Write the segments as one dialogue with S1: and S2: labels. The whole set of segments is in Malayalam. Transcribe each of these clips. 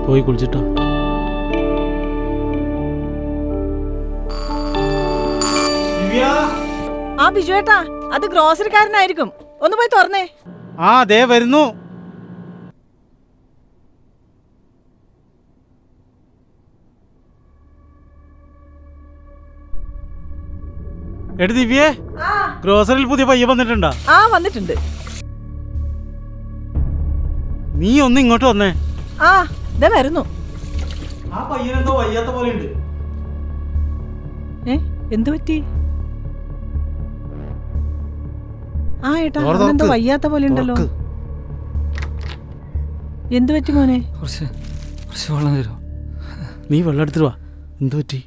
S1: പോയി കുളിച്ചിട്ടോ.
S2: ആ ബിജുവേട്ടാ, അത് ഗ്രോസറിക്കാരനായിരിക്കും. ഒന്ന് പോയി തുറന്നേ.
S1: ആ ദേ വരുന്നു. എടി ദിവ്യേ, ഗ്രോസറിയിൽ പുതിയ പയ്യ വന്നിട്ടുണ്ടോ?
S2: ആ വന്നിട്ടുണ്ട്.
S1: നീ ഒന്ന് ഇങ്ങോട്ട് വന്നേ.
S2: ആ ഇതാ വരുന്നു.
S1: ആ പയ്യനെന്തോ വയ്യാത്ത പോലെ ഉണ്ട്.
S2: എന്തു പറ്റി? ആ ഏട്ടാ, എന്തോ വയ്യാത്ത പോലെ ഉണ്ടല്ലോ. എന്തു പറ്റി മോനെ?
S1: നീ വെള്ളം എടുത്തിട്ട് വാ. എന്തു പറ്റി?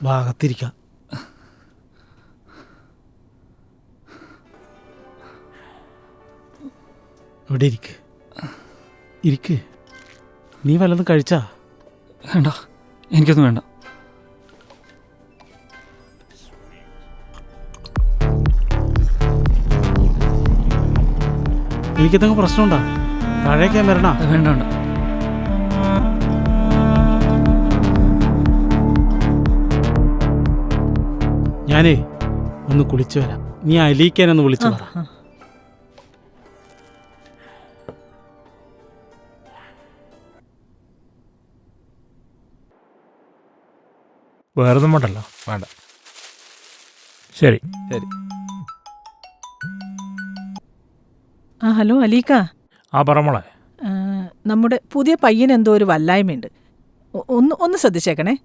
S1: ഭാഗത്തിരിക്കാം. ഇവിടെ ഇരിക്ക്. നീ വല്ലതും കഴിച്ചാ?
S3: വേണ്ട, എനിക്കൊന്നും വേണ്ട.
S1: എനിക്കെന്തെങ്കിലും പ്രശ്നമുണ്ടോ? താഴേക്ക് വരണ?
S3: വേണ്ട വേണ്ട.
S1: ഞാനേ ഒന്ന് കുളിച്ചു വരാം. നീ അലീക്കാനൊന്ന് വിളിച്ചു പറ.
S4: വേറൊന്നും വേണ്ടല്ലോ. വേണ്ട. ശരി ശരി.
S2: ആ ഹലോ അലീക്ക.
S4: ആ പറ മോളെ.
S2: നമ്മുടെ പുതിയ പയ്യന് എന്തോ ഒരു വല്ലായ്മയുണ്ട്. ഒന്ന് ശ്രദ്ധിച്ചേക്കണേ.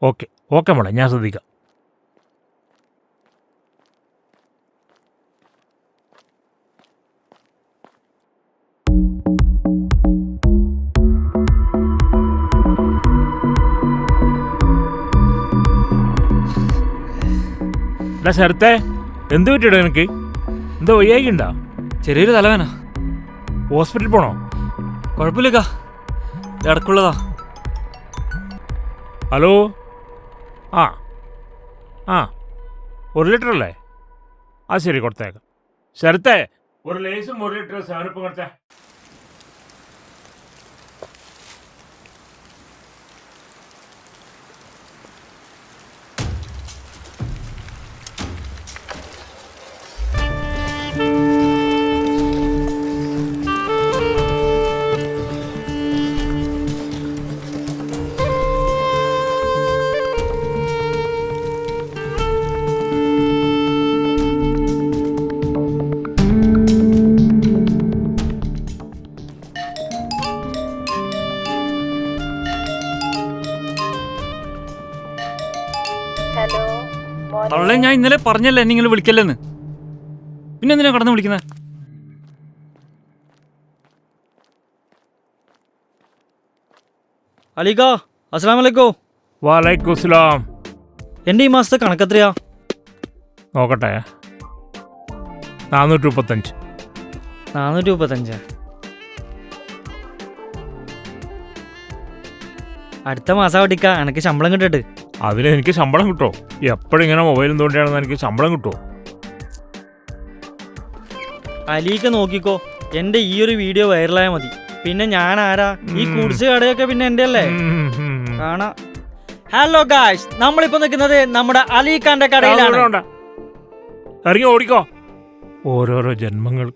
S4: ഓക്കെ ഓക്കെ മോളെ, ഞാൻ ശ്രദ്ധിക്കാം. ശരത്തെ, എന്ത് പറ്റിയിടോ എനിക്ക്? എന്തോ വയ്യായിക്കുണ്ടോ?
S3: ചെറിയൊരു തലവേന.
S4: ഹോസ്പിറ്റലിൽ പോണോ?
S3: കുഴപ്പമില്ലക്കാ, ഇടക്കുള്ളതാ.
S4: ഹലോ. ആ ആ 1 ലിറ്റർ അല്ലേ? ആ ശരി, കൊടുത്തേക്കാം. ശരത്തെ, ഒരു ലേസും 1 ലിറ്റർ സാധനം കൊടുത്തേ.
S3: തള്ളേ, ഞാൻ ഇന്നലെ പറഞ്ഞല്ലേ നിങ്ങൾ വിളിക്കല്ലെന്ന്. പിന്നെ എന്തിനാ കടന്ന് വിളിക്കുന്നത്?
S5: അലീക്ക, അസ്സലാമു അലൈക്കും.
S4: വലൈക്കും അസ്സലാം.
S5: എൻ്റെ ഈ മാസത്തെ കണക്കെത്രയാ?
S4: നോക്കട്ടെ. 435.
S5: 435. അടുത്ത മാസം അടിക്ക എനിക്ക് ശമ്പളം കിട്ടിട്ട്.
S4: അതിന് എനിക്ക് ശമ്പളം കിട്ടുമോ? എപ്പോഴും ഇങ്ങനെ മൊബൈലും തോണ്ടിയാണെന്ന് എനിക്ക് ശമ്പളം കിട്ടുമോ?
S5: അലീക്ക നോക്കിക്കോ, എൻ്റെ ഈ ഒരു വീഡിയോ വൈറലായാൽ മതി. പിന്നെ ഞാൻ ആരാ? ഈ കുടിച്ച് കടയൊക്കെ പിന്നെ എൻ്റെ അല്ലേ? കാണാ. ഹലോ ഗായ്സ്, നമ്മളിപ്പോ നിൽക്കുന്നത് നമ്മുടെ അലീഖാന്റെ കടയിലാണ്.
S4: ഇറങ്ങി ഓടിക്കോ. ഓരോരോ ജന്മങ്ങൾ.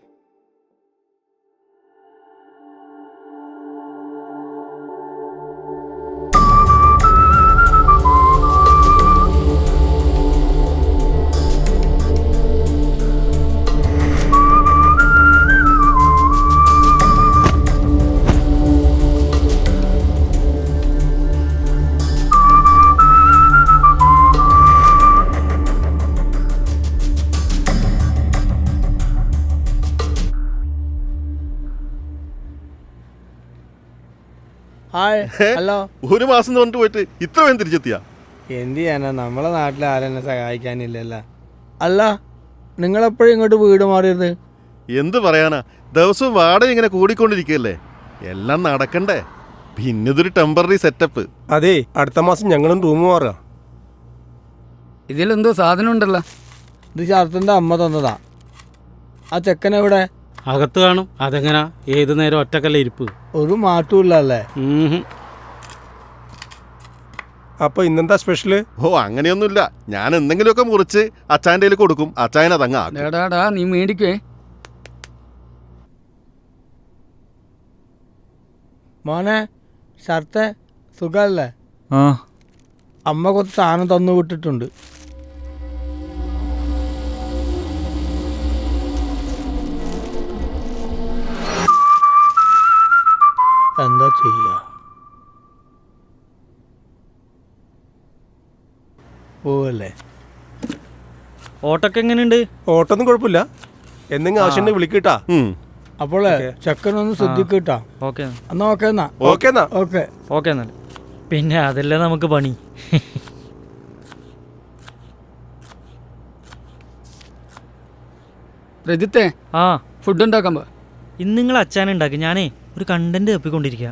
S6: ഹലോ.
S7: ഒരു മാസം കൊണ്ട് പോയിട്ട് ഇത്ര വേഗം തിരിച്ചെത്തിയാ?
S6: എന്ത് ചെയ്യാനാ, നമ്മളെ നാട്ടിൽ ആരെന്നെ സഹായിക്കാനില്ലല്ലോ. അല്ല, നിങ്ങളെപ്പോഴും ഇങ്ങോട്ട് വീട് മാറിയത്?
S7: എന്ത് പറയാനാ, ദിവസവും വാടക ഇങ്ങനെ കൂടിക്കൊണ്ടിരിക്കുകയല്ലേ. എല്ലാം നടക്കണ്ടേ. പിന്നെ ഇതൊരു ടെമ്പററി സെറ്റപ്പ്.
S8: അതെ, അടുത്ത മാസം ഞങ്ങളും റൂം മാറുക.
S6: ഇതിലെന്തോ സാധനം ഉണ്ടല്ലോ. ഇത് ഷർട്ടിന്റെ അമ്മ തന്നതാ. ആ ചെക്കൻ എവിടെ?
S1: അകത്ത് കാണും. അതെങ്ങനാ? ഏത് നേരം ഒറ്റക്കല്ല ഇരിപ്പ്.
S6: ഒരു മാറ്റമില്ലല്ലേ?
S8: അപ്പൊ ഇന്നെന്താ സ്പെഷ്യല്?
S7: ഓ അങ്ങനെയൊന്നുമില്ല, ഞാൻ എന്തെങ്കിലുമൊക്കെ മുറിച്ച് അച്ചായൻ്റെ കയ്യിൽ കൊടുക്കും, അച്ചായൻ അതങ്ങ് ആക്കും.
S9: ഡാടാ നീ മേടിക്കുവേ.
S6: മോനെ ഷർത്തെ സുഖല്ലേ?
S3: ആ
S6: അമ്മ കുറച്ച് സാധനം തന്നു വിട്ടിട്ടുണ്ട്. എന്താ ചെയ്യാ, പോവല്ലേ?
S5: ഓട്ടൊക്കെ എങ്ങനെയുണ്ട്?
S8: ഓട്ടൊന്നും കുഴപ്പമില്ല. എന്തെങ്കിലും ആവശ്യം വിളിക്കട്ടാ.
S6: അപ്പോളേ ചെക്കനൊന്ന് ശ്രദ്ധിക്കട്ടാ.
S5: ഓക്കെ
S6: എന്നാ ഓക്കെ എന്നാ.
S8: ഓക്കെ എന്നാ.
S6: ഓക്കെ
S5: ഓക്കെ എന്നാൽ പിന്നെ അതല്ലേ നമുക്ക് പണി.
S9: രജിത്തെ
S5: ആ
S9: ഫുഡ് ഉണ്ടാക്കാൻ പോ.
S5: ഇന്ന് നിങ്ങൾ അച്ചാനുണ്ടാക്കി, ഞാനേ ഒരു കണ്ടന്റ് തപ്പിക്കൊണ്ടിരിക്കുക.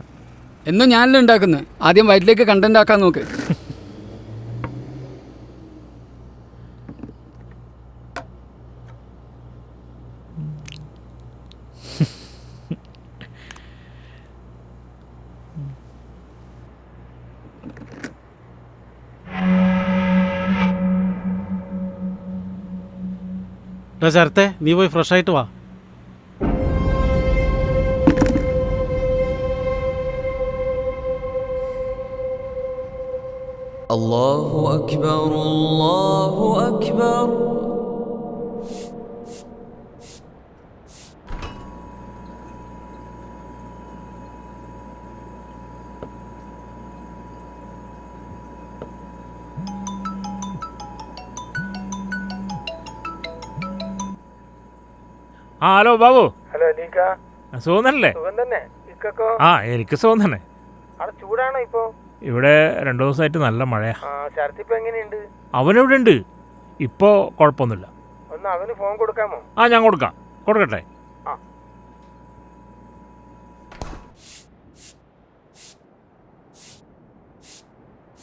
S9: എന്നും ഞാനല്ലേ ഉണ്ടാക്കുന്നത്. ആദ്യം വയറ്റിലേക്ക് കണ്ടന്റ് ആക്കാൻ നോക്ക്.
S1: ശരത്തെ നീ പോയി ഫ്രഷ് ആയിട്ട് വാ.
S10: അല്ലാഹു അക്ബർ അല്ലാഹു അക്ബർ.
S4: ആ ഹലോ ബാബു.
S6: ഹലോ അലീക്ക,
S4: സുഖം തന്നെയല്ലേ?
S6: സുഖം തന്നെ. ഇക്കോ?
S4: ആ എനിക്ക് സുഖം തന്നെ.
S6: അവിടെ ചൂടാണോ ഇപ്പോ?
S4: ഇവിടെ 2 ദിവസമായിട്ട് നല്ല മഴയാ.
S6: ശരത്തിപ്പോ എങ്ങനെയുണ്ട്?
S4: അവനെവിടെ ഉണ്ട്? ഇപ്പോൾ കുഴപ്പമൊന്നുമില്ല.
S6: ഒന്ന് അവന് ഫോൺ കൊടുക്കാമോ?
S4: ആ ഞാൻ കൊടുക്കാം, കൊടുക്കട്ടെ.
S6: ആ.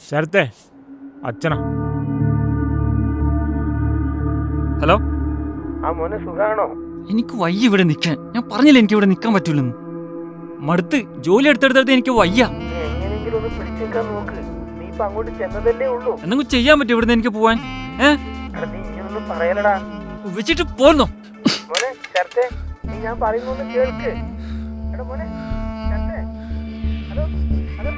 S4: ശരത്തെ അച്ഛനാ.
S3: ഹലോ.
S6: ആ മോനെ സുഖാണോ?
S3: എനിക്ക് വയ്യ ഇവിടെ നിൽക്കാൻ. ഞാൻ പറഞ്ഞില്ല എനിക്ക് ഇവിടെ നിൽക്കാൻ പറ്റൂലെന്ന്. മടുത്ത് ജോലി എടുത്തെടുത്തെടുത്ത് എനിക്ക് വയ്യ.
S6: എങ്ങനെയെങ്കിലും ഒന്ന് പിടിച്ചേക്കാൻ നോക്ക്. നീ ഇപ്പൊ അങ്ങോട്ട് ചെന്നതല്ലേ ഉള്ളൂ.
S3: എന്തെങ്കിലും ചെയ്യാൻ പറ്റും ഇവിടുന്ന് എനിക്ക് പോവാൻ?
S6: നീ ഇങ്ങനൊന്നും പറയലടാ.
S3: വെച്ചിട്ട് പോന്നോ?
S6: മോനെ ശരത്തെ, നീ ഞാൻ പറയുന്നൊന്ന് കേൾക്ക്. എടാ മോനെ ശരത്തെ, ഹലോ ഹലോ.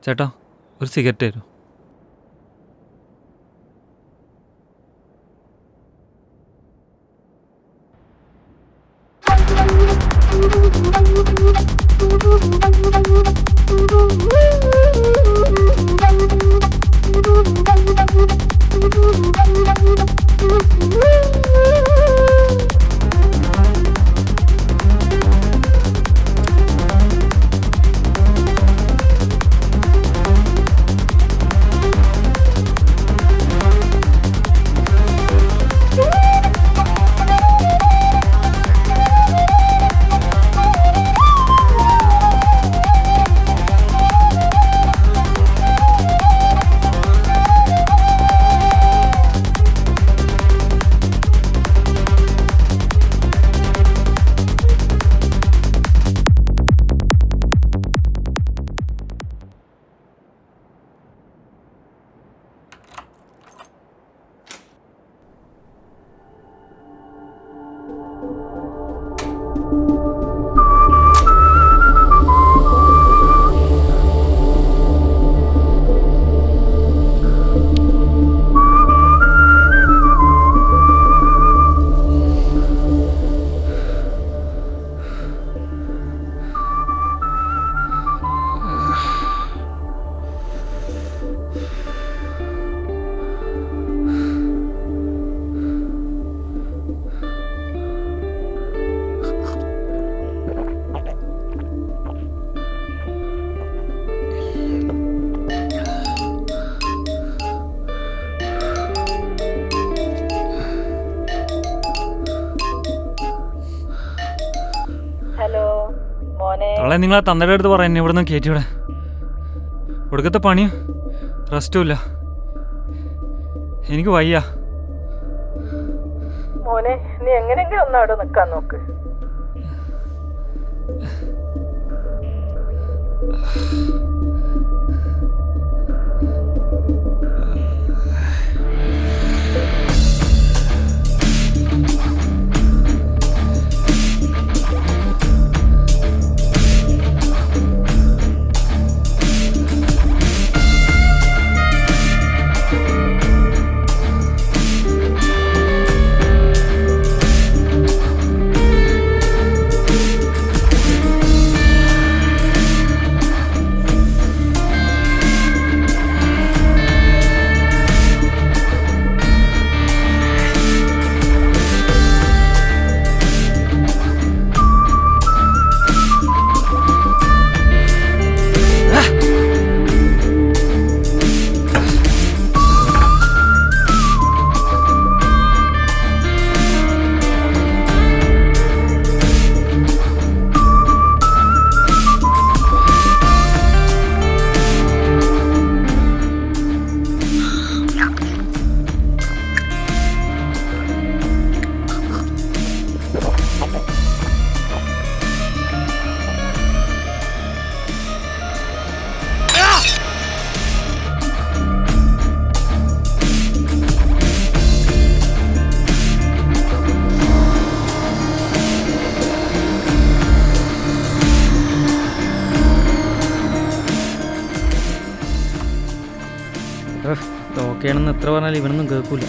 S3: ചേട്ടാ ഒരു സിഗരറ്റ് തരും. നാളെ നിങ്ങൾ ആ തന്തയുടെ അടുത്ത് പറയാം എന്നെ ഇവിടെ നിന്ന് കയറ്റിവിടെ. ഒടുക്കത്തെ പണിയും റെസ്റ്റും ഇല്ല. എനിക്ക് വയ്യ.
S2: മോനെ നീ എങ്ങനെയെങ്കിലും ഒന്ന് അവിടെ നിൽക്കാൻ നോക്ക്.
S5: ഓക്കെയാണെന്ന് എത്ര പറഞ്ഞാലും ഇവനൊന്നും കേൾക്കൂല.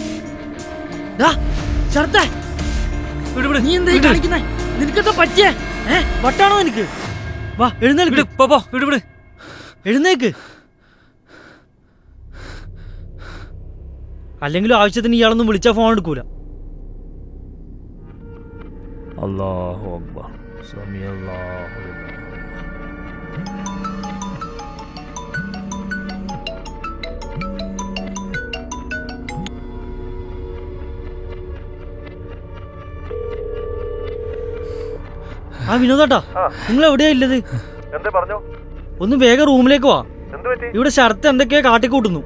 S5: നീ എന്താ കളിക്കുന്നേ? നിനക്കെന്താ പറ്റിയേ? വട്ടാണോ നിനക്ക്? വാ എഴുന്നേൽക്ക്. എഴുന്നേക്ക്. അല്ലെങ്കിലും ആവശ്യത്തിന് ഇയാളൊന്നും വിളിച്ചാൽ ഫോൺ എടുക്കൂല.
S4: അല്ലാഹു അക്ബർ. സമീഅല്ലാഹു ലിമൻ.
S5: ആ വിനോദാട്ടാ, നിങ്ങൾ എവിടെയാ ഇല്ലത്? ഒന്ന് വേഗം റൂമിലേക്ക് വാ. ഇവിടെ ശരത്ത് എന്തൊക്കെയാ കാട്ടിക്കൂട്ടുന്നു.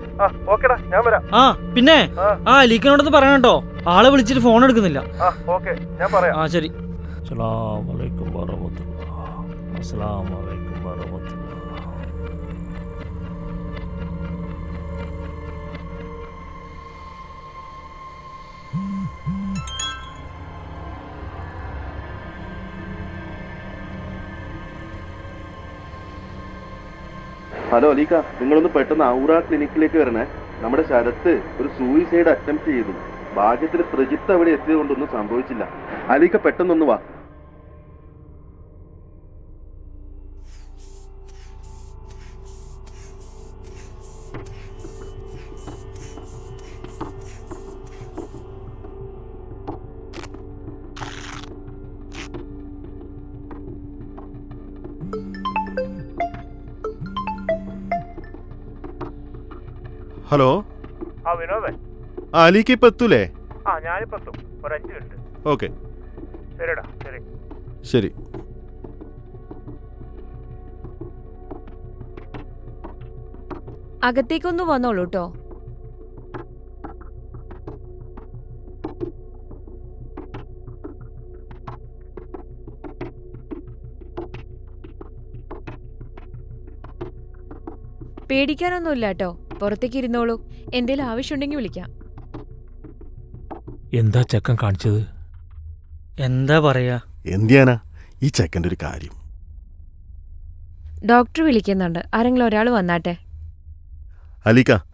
S5: ആ പിന്നെ ആ അലീക്കനോടൊന്ന് പറയണം കേട്ടോ. ആളെ വിളിച്ചിട്ട് ഫോൺ എടുക്കുന്നില്ല. ആ ശരി.
S4: അസ്സലാമു അലൈക്കും വറഹ്മത്തുള്ളാഹി. അസ്സലാമു അലൈക്കും വറഹ്മത്തുള്ളാഹി.
S7: ഹലോ അലീക്ക, നിങ്ങളൊന്ന് പെട്ടെന്ന് ഔറ ക്ലിനിക്കിലേക്ക് വരണേ. നമ്മുടെ ശരത്ത് ഒരു സൂയിസൈഡ് അറ്റംപ്റ്റ് ചെയ്തു. ഭാഗ്യത്തിൽ പ്രജിത്ത് അവിടെ എത്തിയത് കൊണ്ടൊന്നും സംഭവിച്ചില്ല. അലീക്ക പെട്ടെന്നൊന്ന് വാ. ഹലോ,
S4: ആ വിനോദേ,
S7: അലീക്ക ഇപ്പൊ എത്തൂലേ?
S4: ആ ഞാനിപ്പോ എത്തും. ഒരു 5 മിനിറ്റ്.
S7: ഓക്കെ
S4: ശരിടാ. ശരി
S7: ശരി.
S11: അകത്തേക്കൊന്ന് വന്നോളൂ കേട്ടോ. പേടിക്കാനൊന്നുമില്ല കേട്ടോ. പുറത്തേക്ക് ഇരുന്നോളൂ. എന്തേലും ആവശ്യമുണ്ടെങ്കിൽ വിളിക്കാം.
S4: എന്താ ചെക്കൻ കാണിച്ചത്?
S5: എന്താ പറയാ?
S7: എന്തിയാനാ ഈ ചെക്കൻ്റെ ഒരു കാര്യം.
S11: ഡോക്ടർ വിളിക്കുന്നുണ്ട്. ആരെങ്കിലും ഒരാൾ വന്നാട്ടെ.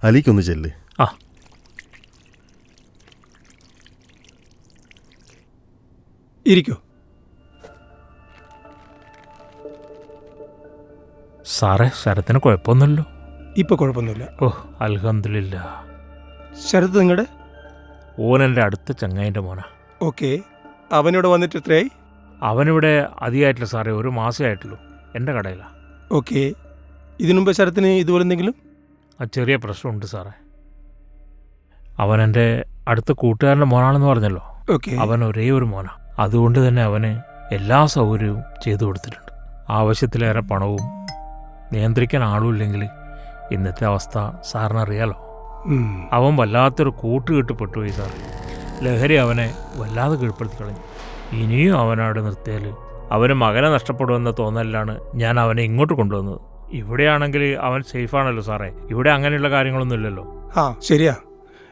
S7: അലീക്കൊന്ന് ചെല്ല്.
S4: ആ
S8: ഇരിക്കൂ.
S4: സാറേ, ശരത്തിന് കുഴപ്പമൊന്നുമില്ലല്ലോ?
S8: ഇപ്പൊ കുഴപ്പമൊന്നുമില്ല.
S4: ഓ അൽഹംദുലില്ലാ.
S8: ശരത്ത് നിങ്ങളുടെ?
S4: ഓൻ എൻ്റെ അടുത്ത ചങ്ങായിൻ്റെ മോനാ.
S8: ഓക്കെ. അവനിവിടെ വന്നിട്ട് എത്രയായി?
S4: അവനിവിടെ അധികമായിട്ടില്ല സാറേ, 1 മാസമേ ആയിട്ടുള്ളൂ. എൻ്റെ കടയിലാണ്.
S8: ഓക്കെ. ഇതിനുമുമ്പ് ശരത്തിന് ഇതുപോലെ എന്തെങ്കിലും?
S4: ആ ചെറിയ പ്രശ്നമുണ്ട് സാറേ. അവൻ എൻ്റെ അടുത്ത കൂട്ടുകാരൻ്റെ മോനാണെന്ന് പറഞ്ഞല്ലോ.
S8: ഓക്കെ.
S4: അവൻ ഒരേ ഒരു മോനാ. അതുകൊണ്ട് തന്നെ അവന് എല്ലാ സൗകര്യവും ചെയ്തു കൊടുത്തിട്ടുണ്ട്. ആവശ്യത്തിലേറെ പണവും നിയന്ത്രിക്കാൻ ആളുമില്ലെങ്കിൽ ഇന്നത്തെ അവസ്ഥ സാറിനറിയാലോ. അവൻ വല്ലാത്തൊരു കൂട്ടുകെട്ടുപെട്ടുപോയി സാർ. ലഹരി അവനെ വല്ലാതെ കീഴ്പ്പെടുത്തി കളഞ്ഞു. ഇനിയും അവനവിടെ നിർത്തിയാൽ അവന് മകനെ നഷ്ടപ്പെടുമെന്ന തോന്നലിലാണ് ഞാൻ അവനെ ഇങ്ങോട്ട് കൊണ്ടുവന്നത്. ഇവിടെയാണെങ്കിൽ അവൻ സേഫാണല്ലോ സാറേ. ഇവിടെ അങ്ങനെയുള്ള കാര്യങ്ങളൊന്നും ഇല്ലല്ലോ.
S8: ആ ശരിയാ.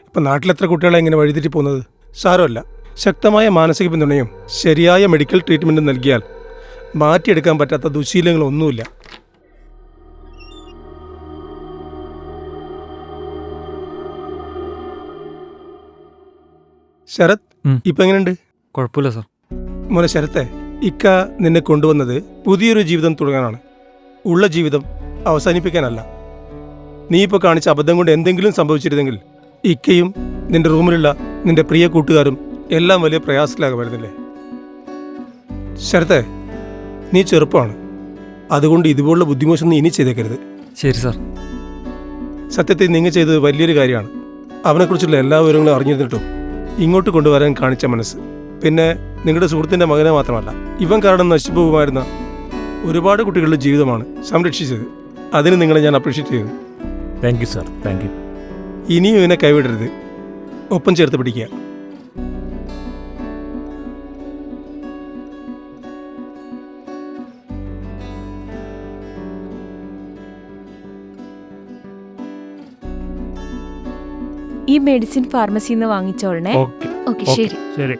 S8: ഇപ്പം നാട്ടിലെത്ര കുട്ടികളെ ഇങ്ങനെ വഴിതെറ്റി പോകുന്നത്? സാരമല്ല, ശക്തമായ മാനസിക പിന്തുണയും ശരിയായ മെഡിക്കൽ ട്രീറ്റ്മെൻറ്റും നൽകിയാൽ മാറ്റിയെടുക്കാൻ പറ്റാത്ത ദുശീലങ്ങളൊന്നുമില്ല. ശരത്, ഇപ്പം എങ്ങനെയുണ്ട്?
S3: കുഴപ്പമില്ല സാർ.
S8: മോനെ ശരത്തെ, ഇക്ക നിന്നെ കൊണ്ടുവന്നത് പുതിയൊരു ജീവിതം തുടങ്ങാനാണ്. ഉള്ള ജീവിതം അവസാനിപ്പിക്കാനല്ല. നീ ഇപ്പോൾ കാണിച്ച അബദ്ധം കൊണ്ട് എന്തെങ്കിലും സംഭവിച്ചിരുന്നെങ്കിൽ ഇക്കയും നിന്റെ റൂമിലുള്ള നിന്റെ പ്രിയ കൂട്ടുകാരും എല്ലാം വലിയ പ്രയാസത്തിലാകുമായിരുന്നില്ലേ? ശരത്തെ, നീ ചെറുപ്പമാണ്. അതുകൊണ്ട് ഇതുപോലുള്ള ബുദ്ധിമോശം ഇനി ചെയ്തേക്കരുത്.
S3: ശരി സാർ.
S8: സത്യത്തിൽ നിങ്ങൾ ചെയ്തത് വലിയൊരു കാര്യമാണ്. അവനെക്കുറിച്ചുള്ള എല്ലാ വിവരങ്ങളും അറിഞ്ഞിരുന്നിട്ടും ഇങ്ങോട്ട് കൊണ്ടുവരാൻ കാണിച്ച മനസ്സ്. പിന്നെ നിങ്ങളുടെ സുഹൃത്തിൻ്റെ മകനെ മാത്രമല്ല, ഇവൻ കാരണം നശിച്ചു പോകുമായിരുന്ന ഒരുപാട് കുട്ടികളുടെ ജീവിതമാണ് സംരക്ഷിച്ചത്. അതിന് നിങ്ങളെ ഞാൻ അപ്രീഷിയേറ്റ് ചെയ്യുന്നു.
S4: Thank you sir, thank you.
S8: ഇനിയും ഇവനെ കൈവിടരുത്, ഒപ്പം ചേർത്ത് പിടിക്കുക.
S11: ഈ മെഡിസിൻ ഫാർമസിന്ന് വാങ്ങിച്ചോളണേ.
S4: ഓക്കെ
S11: ഓക്കെ, ശരി.
S4: ശരി.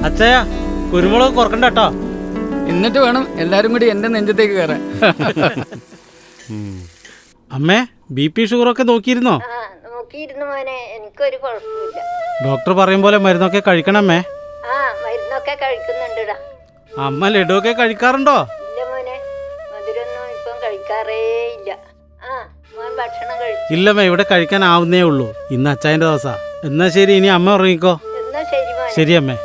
S5: അച്ഛയ, കുരുമുളക് കുറക്കണ്ട കേട്ടോ.
S9: എന്നിട്ട് വേണം എല്ലാരും കൂടി എന്റെ നെഞ്ചത്തേക്ക് കയറാൻ.
S1: അമ്മേ, BP ഷുഗറൊക്കെ നോക്കിയിരുന്നോ?
S12: നോക്കിയിരുന്നു മോനെ, എനിക്കൊരു കുഴപ്പമില്ല.
S1: ഡോക്ടർ പറയും പോലെ മരുന്നൊക്കെ കഴിക്കണമേ.
S12: മരുന്നൊക്കെ കഴിക്കുന്നുണ്ടാ.
S1: അമ്മ ലഡുവൊക്കെ കഴിക്കാറുണ്ടോ?
S12: ഇല്ല മോനെ, മധുരൊന്നും ഇപ്പം കഴിക്കാറേ ഇല്ല. മോൻ ഭക്ഷണം കഴിച്ചു?
S1: ഇല്ലമ്മേ, ഇവിടെ കഴിക്കാനാവുന്നേ ഉള്ളൂ. ഇന്ന് അച്ചായൻ്റെ ദിവസാ. എന്നാ ശരി, ഇനി അമ്മ ഉറങ്ങിക്കോ.
S12: എന്നാ ശരി മോനെ.
S1: ശരി അമ്മേ.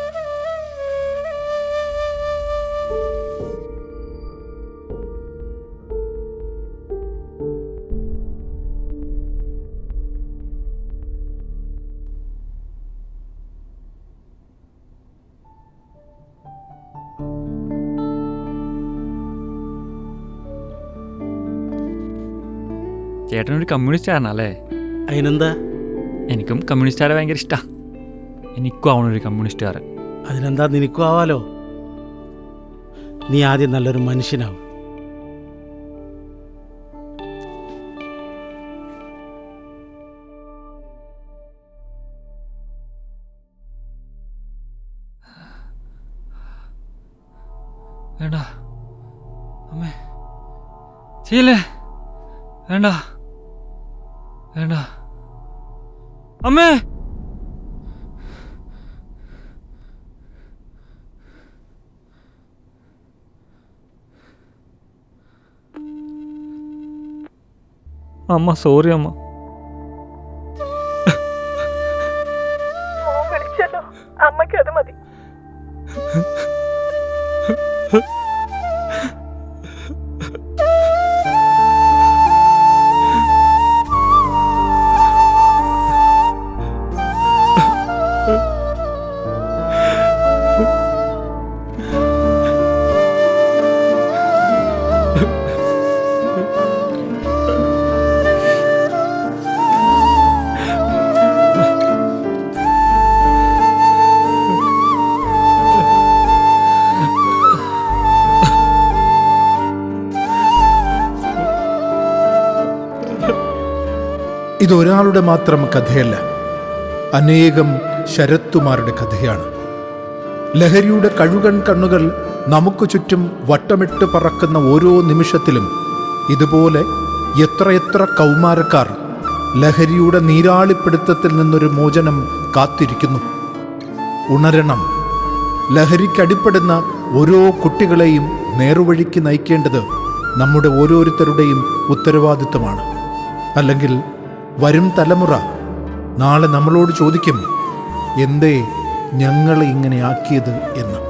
S3: ചേട്ടനൊരു കമ്മ്യൂണിസ്റ്റുകാരനല്ലേ?
S1: അതിനെന്താ?
S3: എനിക്കും കമ്മ്യൂണിസ്റ്റുകാരെ ഭയങ്കര ഇഷ്ടമാണ്. എനിക്കും ആവണൊരു കമ്മ്യൂണിസ്റ്റുകാരൻ.
S1: അതിനെന്താ, നിനക്കും ആവാലോ. നീ ആദ്യം നല്ലൊരു മനുഷ്യനാവും.
S3: വേണ്ട അമ്മേ, ചെയ്യല്ലേ. വേണ്ട വേണ്ട അമ്മേ. അമ്മ സോറി അമ്മ.
S2: അമ്മയ്ക്ക് അത് മതി.
S13: ഇതൊരാളുടെ മാത്രം കഥയല്ല, അനേകം ശരത്തുമാരുടെ കഥയാണ്. ലഹരിയുടെ കഴുകൻ കണ്ണുകൾ നമുക്ക് ചുറ്റും വട്ടമിട്ട് പറക്കുന്ന ഓരോ നിമിഷത്തിലും ഇതുപോലെ എത്രയെത്ര കൗമാരക്കാർ ലഹരിയുടെ നീരാളിപ്പിടുത്തത്തിൽ നിന്നൊരു മോചനം കാത്തിരിക്കുന്നു. ഉണരണം. ലഹരിക്കടിപ്പെടുന്ന ഓരോ കുട്ടികളെയും നേർവഴിക്ക് നയിക്കേണ്ടത് നമ്മുടെ ഓരോരുത്തരുടെയും ഉത്തരവാദിത്വമാണ്. അല്ലെങ്കിൽ വരും തലമുറ നാളെ നമ്മളോട് ചോദിക്കും, എന്തേ ഞങ്ങളെ ഇങ്ങനെ ആക്കിയത് എന്ന്.